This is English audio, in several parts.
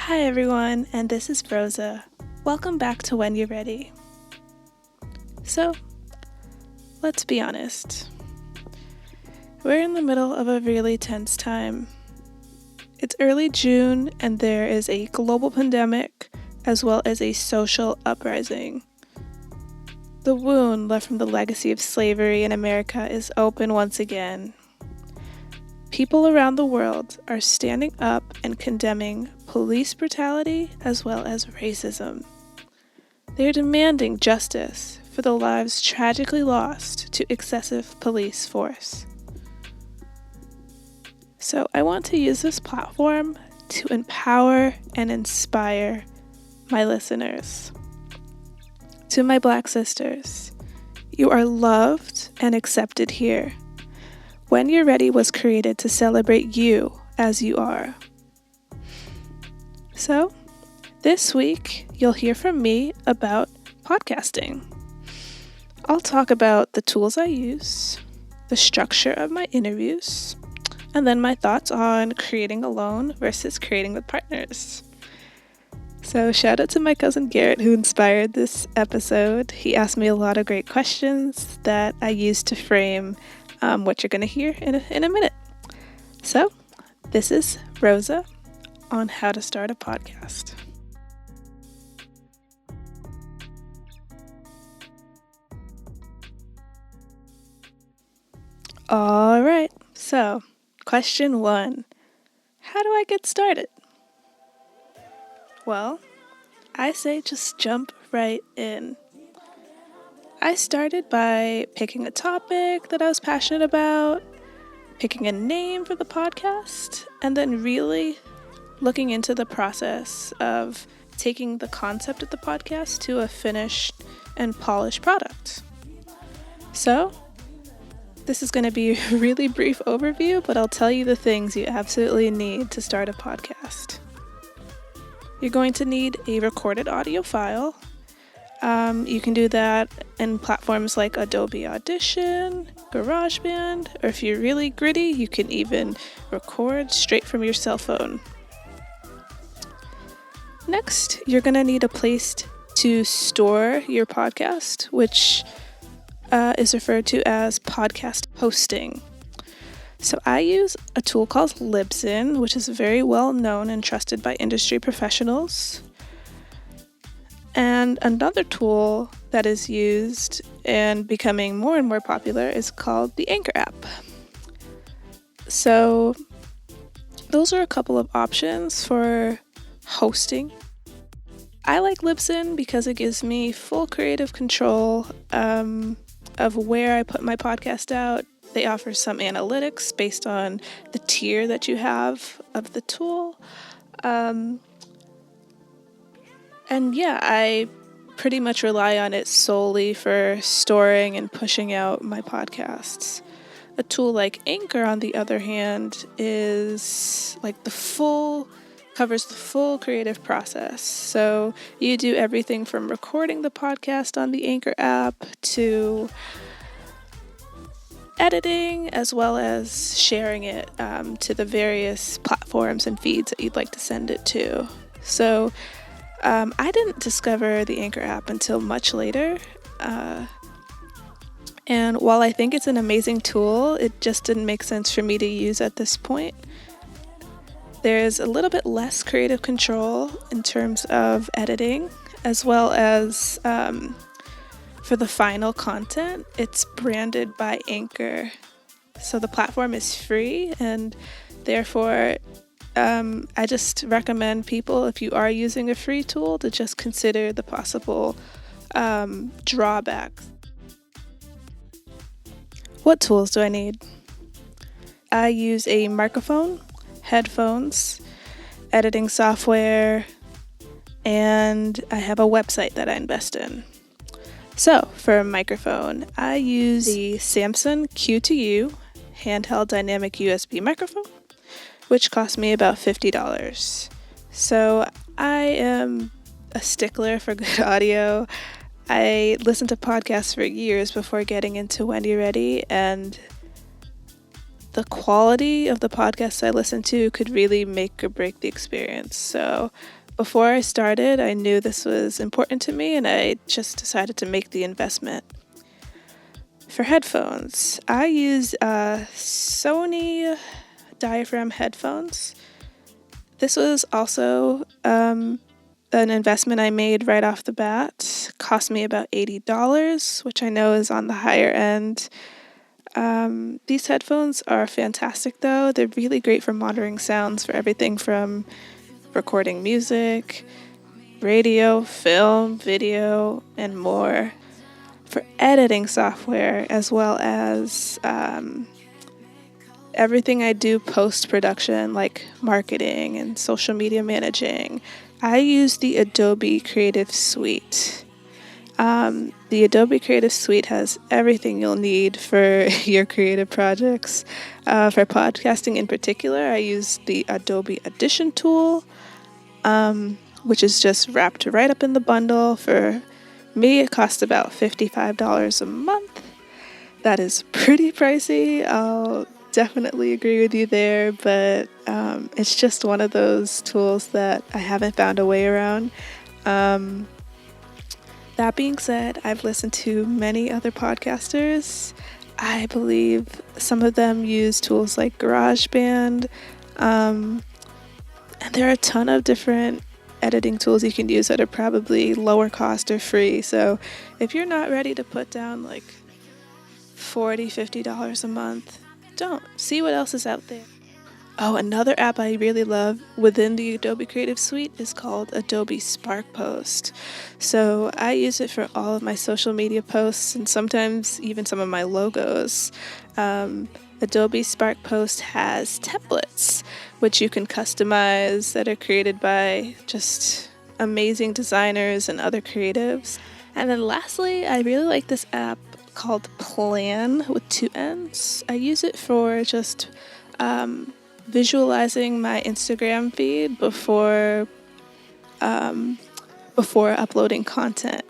Hi everyone, and this is Rosa. Welcome back to When You're Ready. So, let's be honest. We're in the middle of a really tense time. It's early June and there is a global pandemic as well as a social uprising. The wound left from the legacy of slavery in America is open once again. People around the world are standing up and condemning police brutality as well as racism. They are demanding justice for the lives tragically lost to excessive police force. So I want to use this platform to empower and inspire my listeners. To my Black sisters, you are loved and accepted here. When You're Ready was created to celebrate you as you are. So, this week, you'll hear from me about podcasting. I'll talk about the tools I use, the structure of my interviews, and then my thoughts on creating alone versus creating with partners. So shout out to my cousin Garrett who inspired this episode. He asked me a lot of great questions that I used to frame what you're going to hear in a minute. So, this is Rosa on how to start a podcast. All right, so question 1. How do I get started? Well, I say just jump right in. I started by picking a topic that I was passionate about, picking a name for the podcast, and then really looking into the process of taking the concept of the podcast to a finished and polished product. So, this is going to be a really brief overview, but I'll tell you the things you absolutely need to start a podcast. You're going to need a recorded audio file. You can do that in platforms like Adobe Audition, GarageBand, or if you're really gritty, you can even record straight from your cell phone. Next, you're going to need a place to store your podcast, which is referred to as podcast hosting. So I use a tool called Libsyn, which is very well known and trusted by industry professionals. And another tool that is used and becoming more and more popular is called the Anchor app. So those are a couple of options for hosting. I like Libsyn because it gives me full creative control of where I put my podcast out. They offer some analytics based on the tier that you have of the tool. And yeah, I pretty much rely on it solely for storing and pushing out my podcasts. A tool like Anchor, on the other hand, is like covers the full creative process. So you do everything from recording the podcast on the Anchor app to editing, as well as sharing it to the various platforms and feeds that you'd like to send it to. So I didn't discover the Anchor app until much later, and while I think it's an amazing tool, it just didn't make sense for me to use at this point. There's a little bit less creative control in terms of editing, as well as for the final content, it's branded by Anchor. So the platform is free, and therefore I just recommend people, if you are using a free tool, to just consider the possible drawbacks. What tools do I need? I use a microphone, headphones, editing software, and I have a website that I invest in. So for a microphone, I use the Samsung Q2U handheld dynamic USB microphone, which cost me about $50. So I am a stickler for good audio. I listened to podcasts for years before getting into When You're Ready, and the quality of the podcasts I listen to could really make or break the experience. So before I started, I knew this was important to me, and I just decided to make the investment. For headphones, I use Sony diaphragm headphones. This was also an investment I made right off the bat. Cost me about $80, which I know is on the higher end. These headphones are fantastic though. They're really great for monitoring sounds for everything from recording music, radio, film, video, and more. For editing software, as well as everything I do post-production, like marketing and social media managing, I use the Adobe Creative Suite. The Adobe Creative Suite has everything you'll need for your creative projects. For podcasting in particular, I use the Adobe Audition tool, which is just wrapped right up in the bundle. For me, it costs about $55 a month. That is pretty pricey. I'll definitely agree with you there, but it's just one of those tools that I haven't found a way around. That being said, I've listened to many other podcasters. I believe some of them use tools like GarageBand, and there are a ton of different editing tools you can use that are probably lower cost or free. So if you're not ready to put down like $40, $50 a month, don't. See what else is out there. Oh, another app I really love within the Adobe Creative Suite is called Adobe Spark Post. So I use it for all of my social media posts and sometimes even some of my logos. Adobe Spark Post has templates which you can customize that are created by just amazing designers and other creatives. And then lastly, I really like this app called Plann with 2 N's. I use it for just visualizing my Instagram feed before uploading content.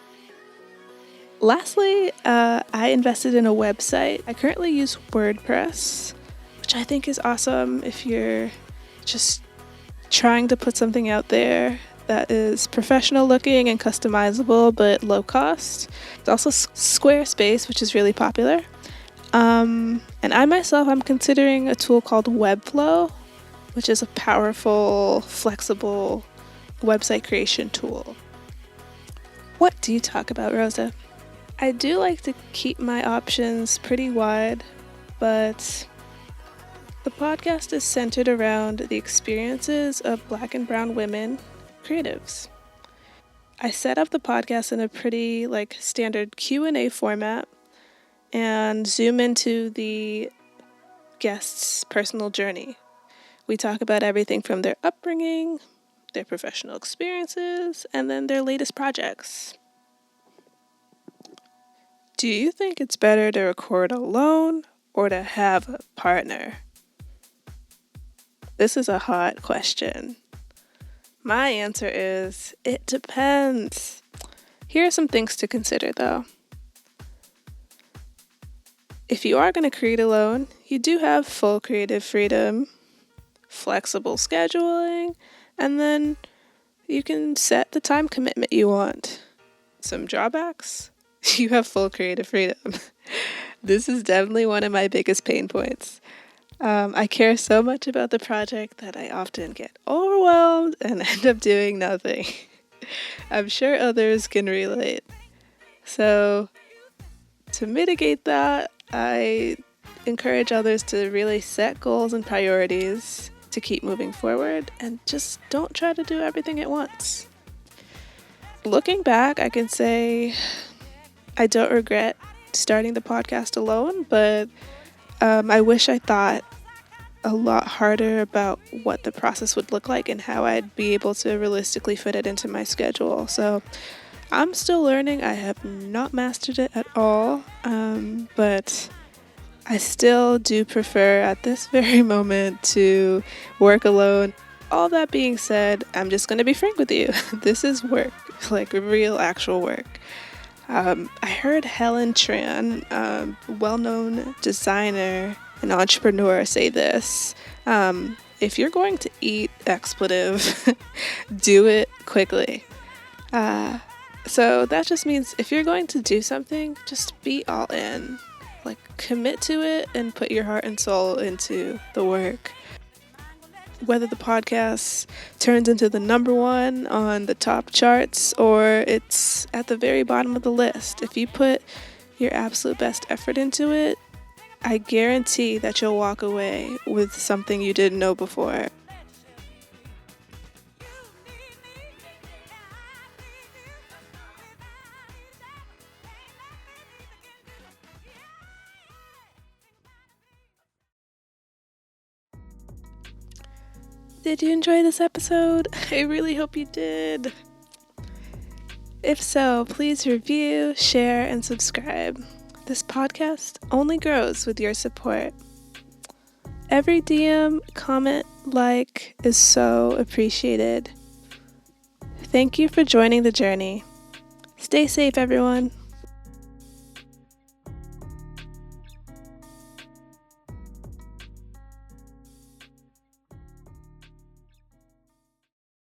Lastly, I invested in a website. I currently use WordPress, which I think is awesome if you're just trying to put something out there that is professional looking and customizable but low cost. It's also Squarespace, which is really popular. And I myself, I'm considering a tool called Webflow, which is a powerful, flexible website creation tool. What do you talk about, Rosa? I do like to keep my options pretty wide, but the podcast is centered around the experiences of Black and brown women creatives. I set up the podcast in a pretty standard Q&A format and zoom into the guest's personal journey. We talk about everything from their upbringing, their professional experiences, and then their latest projects. Do you think it's better to record alone or to have a partner? This is a hot question. My answer is, it depends. Here are some things to consider though. If you are going to create alone, you do have full creative freedom, flexible scheduling, and then you can set the time commitment you want. Some drawbacks? You have full creative freedom. This is definitely one of my biggest pain points. I care so much about the project that I often get overwhelmed and end up doing nothing. I'm sure others can relate. So, to mitigate that, I encourage others to really set goals and priorities to keep moving forward and just don't try to do everything at once. Looking back, I can say I don't regret starting the podcast alone, but I wish I thought a lot harder about what the process would look like and how I'd be able to realistically fit it into my schedule. So I'm still learning. I have not mastered it at all, but I still do prefer at this very moment to work alone. All that being said, I'm just going to be frank with you. This is work, like real actual work. I heard Helen Tran, a well-known designer, an entrepreneur say this. If you're going to eat expletive, do it quickly. So that just means if you're going to do something, just be all in. Like, commit to it and put your heart and soul into the work. Whether the podcast turns into the number one on the top charts or it's at the very bottom of the list, if you put your absolute best effort into it, I guarantee that you'll walk away with something you didn't know before. Did you enjoy this episode? I really hope you did. If so, please review, share, and subscribe. This podcast only grows with your support. Every DM, comment, like is so appreciated. Thank you for joining the journey. Stay safe, everyone.